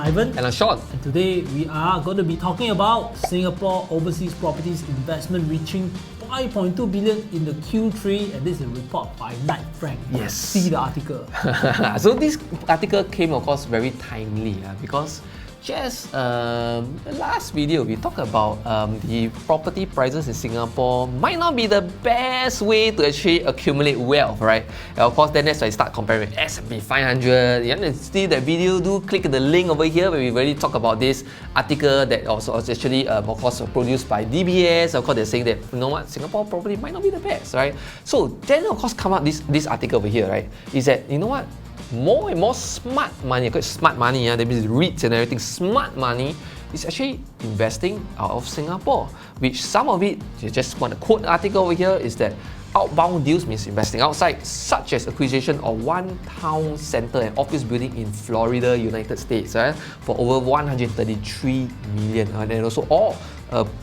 Ivan. And I'm Shawn. And today we are going to be talking about Singapore overseas properties investment reaching 5.2 billion in the Q3, and this is a report by Knight Frank. Yes. See the article. So this article came, of course, very timely because just the last video we talked about the property prices in Singapore might not be the best way to actually accumulate wealth, right? And of course, then that's why I start comparing with S&P 500. You want to see that video? Do click the link over here where we really talk about this article that also was actually, of course, produced by DBS. Of course, they're saying that, you know what, Singapore property might not be the best, right? So then, of course, come out this article over here, right? Is that, you know what? More and more smart money, smart money, that means REITs and everything, smart money is actually investing out of Singapore, which some of it, you just want to quote the article over here, is that outbound deals means investing outside, such as acquisition of one town centre and office building in Florida, United States, for over 133 million, and also all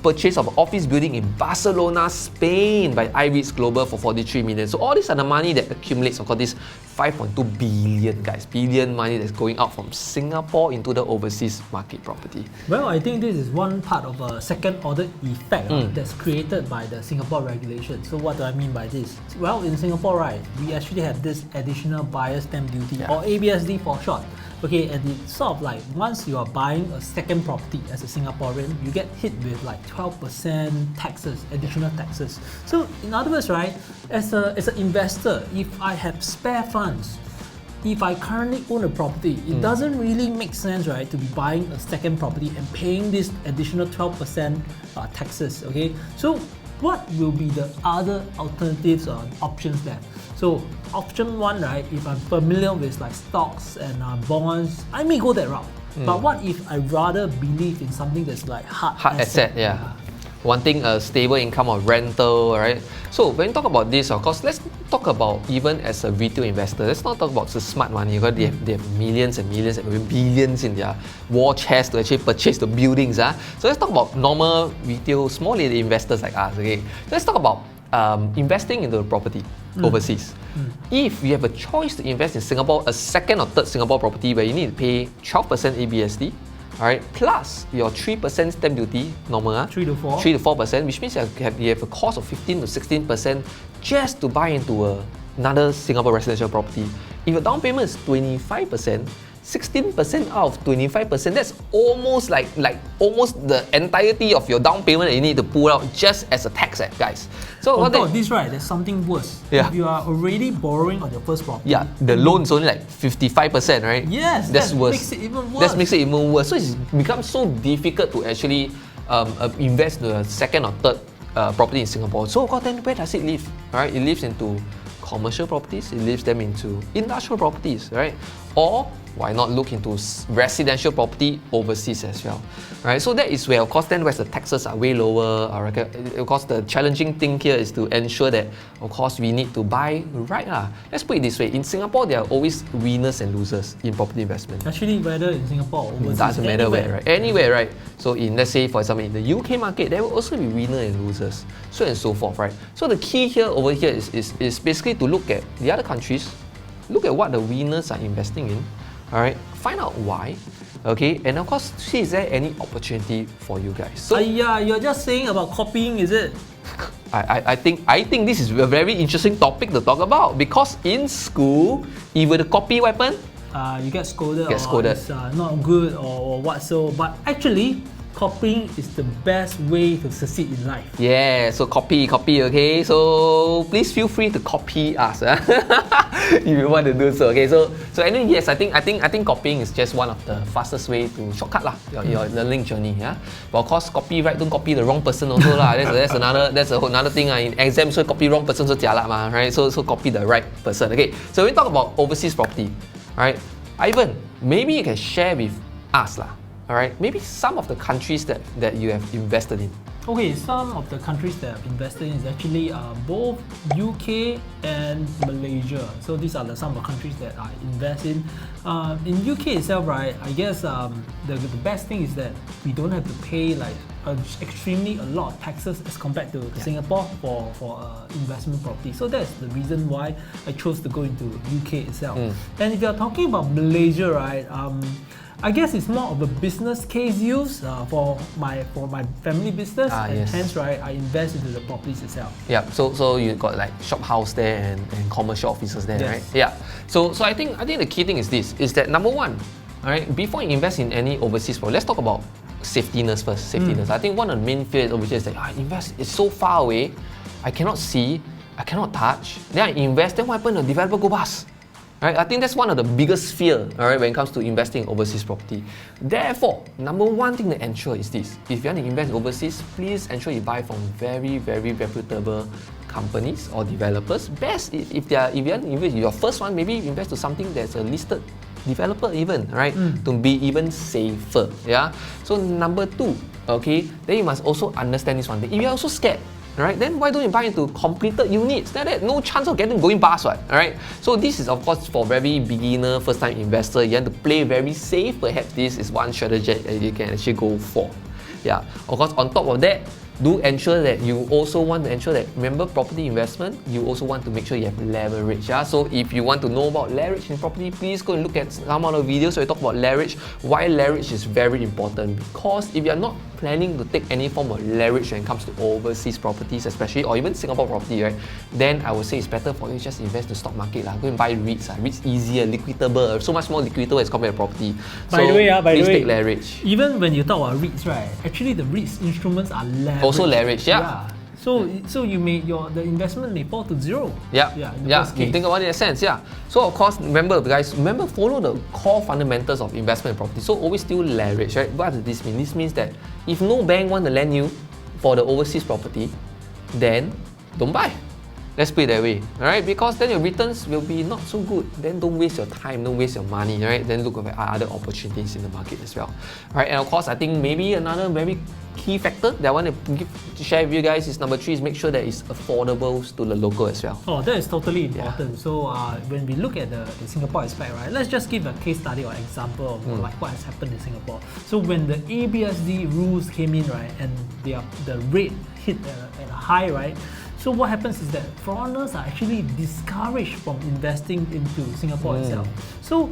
purchase of office building in Barcelona, Spain by iREITs Global for 43 million. So all these are the money that accumulates, of course, this 5.2 billion, guys, billion money that's going out from Singapore into the overseas market property. Well, I think this is one part of a second order effect that's created by the Singapore regulation. So what do I mean by this? Well, in Singapore, right, we actually have this additional buyer's stamp duty, or ABSD for short. Okay, and it's sort of like once you are buying a second property as a Singaporean, you get hit with like 12% taxes, additional taxes. So in other words, right, as an investor, if I have spare funds, if I currently own a property, it doesn't really make sense, right, to be buying a second property and paying this additional 12% taxes. Okay, so what will be the other alternatives or options there? So option one, right, if I'm familiar with like stocks and bonds, I may go that route. But what if I rather believe in something that's like hard asset? Wanting a stable income or rental, right? So when we talk about this, of course, let's talk about even as a retail investor. Let's not talk about the smart money, because they have millions and millions and billions in their war chest to actually purchase the buildings. So let's talk about normal retail, small little investors like us. Okay, so let's talk about investing into the property overseas. If you have a choice to invest in Singapore, a second or third Singapore property where you need to pay 12% ABSD, alright, plus your 3% stamp duty, normal, 3 to 4%, which means you have a cost of 15 to 16% just to buy into another Singapore residential property. If your down payment is 25%, 16% out of 25%, that's almost like almost the entirety of your down payment that you need to pull out just as a tax, guys. So on top of this, right, there's something worse. If you are already borrowing on your first property, the loan is only like 55%, right? Yes, that's worse. Makes it even worse. That makes it even worse. So it's become so difficult to actually invest in a second or third property in Singapore. So then where does it live? Right, it lives into commercial properties. It lives them into industrial properties, right? Or why not look into residential property overseas as well, right? So that is where, of course, then where the taxes are way lower. Of course, the challenging thing here is to ensure that, of course, we need to buy right. Let's put it this way: in Singapore, there are always winners and losers in property investment. Actually, whether in Singapore or overseas, doesn't matter where, right? Anywhere, right? So in, let's say, for example, in the UK market, there will also be winners and losers, so and so forth, right? So the key here over here is basically to look at the other countries, look at what the winners are investing in. Alright, find out why, okay, and of course, see is there any opportunity for you guys. So you're just saying about copying, is it? I think this is a very interesting topic to talk about, because in school, if you copy what happen? You get scolded. It's not good or what so. But actually, copying is the best way to succeed in life. Yeah, so copy, okay? So please feel free to copy us if you want to do so. Okay, so anyway, yes, I think copying is just one of the fastest way to shortcut your learning journey. But of course, copyright, don't copy the wrong person also lah. That's another thing. In exams, so copy wrong person so jialat ma, right? So copy the right person. Okay, so we talk about overseas property, right? Ivan, maybe you can share with us lah. Alright, maybe some of the countries that you have invested in. Okay, some of the countries that I've invested in is actually both UK and Malaysia. So these are some of the countries that I invest in. In UK itself, right, I guess the best thing is that we don't have to pay like extremely a lot of taxes as compared to Singapore for investment property. So that's the reason why I chose to go into UK itself. And if you're talking about Malaysia, right, I guess it's more of a business case use for my family business, and hence right, I invest into the properties itself. Yeah. So you got like shop house there and commercial offices there, right? Yeah. So I think the key thing is this: is that number one, all right, before you invest in any overseas property, let's talk about safetyness first. Safetyness. I think one of the main fears over here is that I invest, it's so far away, I cannot see, I cannot touch. Then I invest, then what happens? The developer go bust. Right? I think that's one of the biggest fear, all right, when it comes to investing in overseas property. Therefore, number one thing to ensure is this: if you want to invest overseas, please ensure you buy from very, very reputable companies or developers. Best if you want to invest your first one, maybe invest to something that's a listed developer even, right? To be even safer. Yeah. So number two, okay, then you must also understand this one thing. If you're also scared, right, then why don't you buy into completed units? Then there's no chance of going bust, right? Alright. So this is of course for very beginner, first time investor. You have to play very safe. Perhaps this is one strategy that you can actually go for. Yeah. Of course, on top of that, do ensure that you also want to ensure that, remember, property investment, you also want to make sure you have leverage. Yeah? So if you want to know about leverage in property, please go and look at some of the videos where we talk about leverage. Why leverage is very important, because if you're not planning to take any form of leverage when it comes to overseas properties, especially, or even Singapore property, right, then I would say it's better for you to just invest in the stock market. Go and buy REITs. REITs easier, liquidable, so much more liquidable as compared to property. By the way, please take leverage. Even when you talk about REITs, right, actually the REITs instruments are leveraged. Also leverage, yeah. So you may the investment may fall to zero. Yeah. You think about it in a sense, yeah. So of course, remember guys, follow the core fundamentals of investment in property. So always still leverage, right? What does this mean? This means that if no bank want to lend you for the overseas property, then don't buy. Let's put it that way, alright? Because then your returns will be not so good. Then don't waste your time, don't waste your money, right? Then look at other opportunities in the market as well, right? And of course, I think maybe another very key factor that I want to share with you guys is number 3 is make sure that it's affordable to the local as well. Oh, that is totally important. Yeah. So when we look at the Singapore aspect, right, let's just give a case study or example of like what has happened in Singapore. So when the ABSD rules came in, right, and the rate hit at a high, right, so what happens is that foreigners are actually discouraged from investing into Singapore itself. So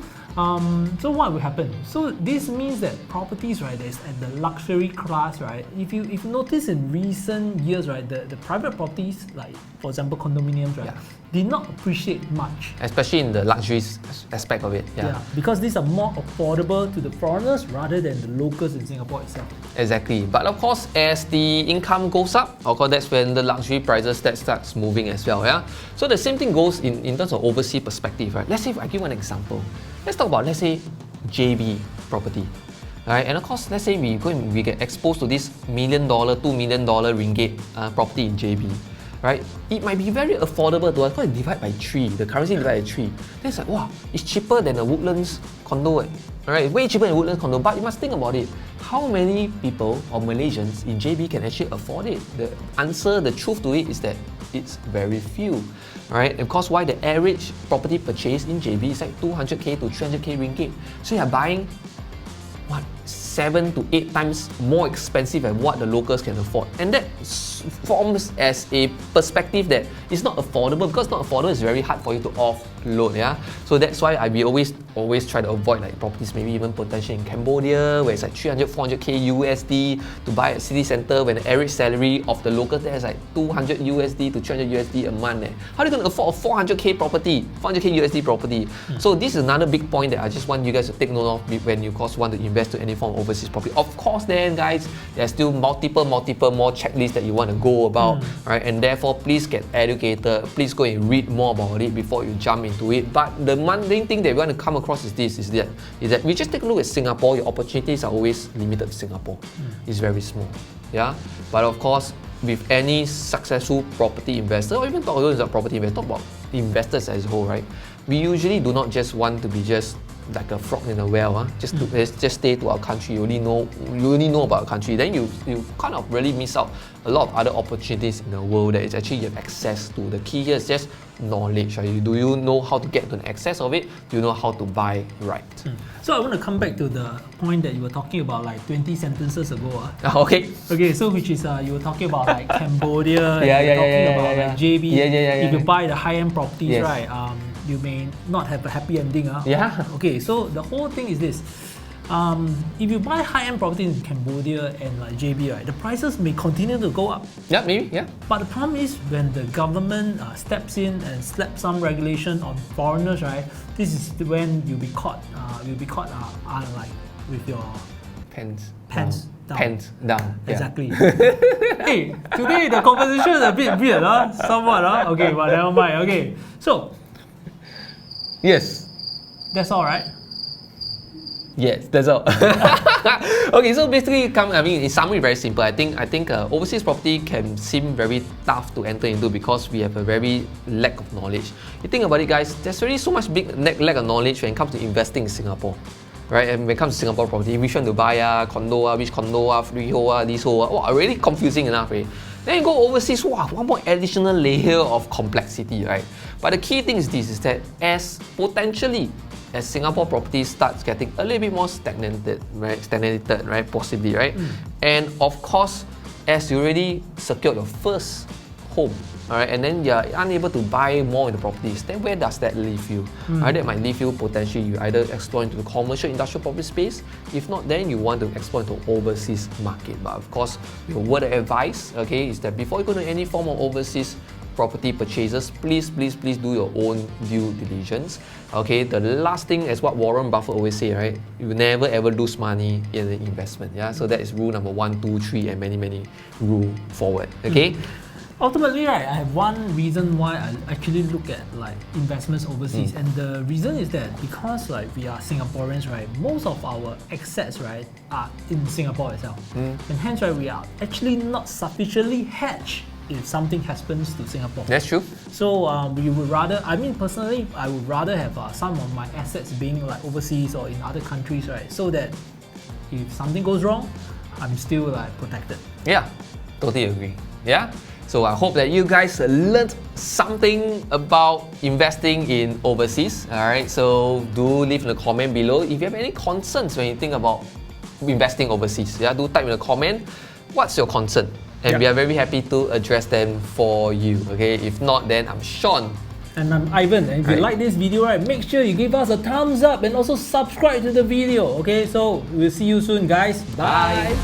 what will happen? So this means that properties, right, that's at the luxury class, right, if you notice in recent years, right, the private properties, like for example condominiums, right, did not appreciate much. Especially in the luxury aspect of it. Yeah, because these are more affordable to the foreigners rather than the locals in Singapore itself. Exactly. But of course, as the income goes up, of course that's when the luxury prices that starts moving as well. Yeah. So the same thing goes in terms of overseas perspective, right? Let's say if I give one example. Let's talk about, let's say, JB property. Alright, and of course, let's say we get exposed to this $1 million, $2 million ringgit property in JB. Right? It might be very affordable to us because divide by 3, the currency divided by 3. Then it's like, wow, it's cheaper than a Woodlands condo. Alright, way cheaper than a Woodlands condo. But you must think about it. How many people or Malaysians in JB can actually afford it? The answer, the truth to it is that it's very few. Right? And of course, why the average property purchase in JB is like 200k to 300k ringgit. So you're buying what, 7 to 8 times more expensive than what the locals can afford. And that forms as a perspective that it's not affordable, because not affordable is very hard for you to offload. Yeah, so that's why we always try to avoid like properties, maybe even potentially in Cambodia, where it's like 300-400k USD to buy at city center, when the average salary of the local there is like 200 USD to 300 USD a month. How are you going to afford a 400k property, 400k USD property? So this is another big point that I just want you guys to take note of when you of course want to invest to any form of overseas property. Of course, then guys, there's still multiple more checklists that you want to go about, right? And therefore, please get educated. Please go and read more about it before you jump into it. But the main thing that we want to come across is that we just take a look at Singapore. Your opportunities are always limited to Singapore. It's very small, yeah. But of course, with any successful property investor, or even talk about property investor, talk about investors as a whole, right? We usually do not just want to be just like a frog in a well, just stay to our country. You only know about our country. Then you kind of really miss out a lot of other opportunities in the world that is actually you have access to. The key here is just knowledge. Right? Do you know how to get to the access of it? Do you know how to buy right? So I want to come back to the point that you were talking about like 20 sentences ago. Okay. Okay, so which is you were talking about like Cambodia, talking about like JB. If you buy the high-end properties, right? You may not have a happy ending. Yeah. Okay, so the whole thing is this. if you buy high-end property in Cambodia and like JB, right, the prices may continue to go up. Yeah, maybe, yeah. But the problem is when the government steps in and slaps some regulation on foreigners, right? This is when you'll be caught. Like with your Pants down. Pants down. Yeah. Exactly. Hey, today the conversation is a bit weird, somewhat, Okay, but never mind. Okay, so Yes. that's all, right? Yes, that's all. Okay, so basically, in summary, very simple. I think overseas property can seem very tough to enter into because we have a very lack of knowledge. You think about it, guys. There's already so much big lack of knowledge when it comes to investing in Singapore, right? And when it comes to Singapore property, which one to buy, condo, which condo, freehold, leasehold, already confusing enough, right? Then you go overseas, one more additional layer of complexity, right? But the key thing is this: is that as Singapore property starts getting a little bit more stagnated, right? Possibly, right? And of course, as you already secured your first home, alright, and then you're unable to buy more in the properties, then where does that leave you? Right, that might leave you potentially, you either explore into the commercial industrial property space. If not, then you want to explore into overseas market. But of course, your word of advice, okay, is that before you go to any form of overseas property purchases, please do your own due diligence. Okay, the last thing is what Warren Buffett always say, right? You never ever lose money in an investment. Yeah, so that is rule number 1, 2, 3, and many rule forward. Okay. Ultimately, right, I have one reason why I actually look at like investments overseas, and the reason is that because like we are Singaporeans, right, most of our assets, right, are in Singapore itself, and hence, right, we are actually not sufficiently hedged if something happens to Singapore. That's true. So we would rather, personally, I would rather have some of my assets being like overseas or in other countries, right, so that if something goes wrong, I'm still like protected. Yeah, totally agree. Yeah. So I hope that you guys learned something about investing in overseas. Alright, so do leave in the comment below if you have any concerns when you think about investing overseas. Yeah, do type in the comment what's your concern, and we are very happy to address them for you. Okay, if not, then I'm Shawn. And I'm Ivan, and if you like this video, right, make sure you give us a thumbs up and also subscribe to the video. Okay, so we'll see you soon, guys. Bye.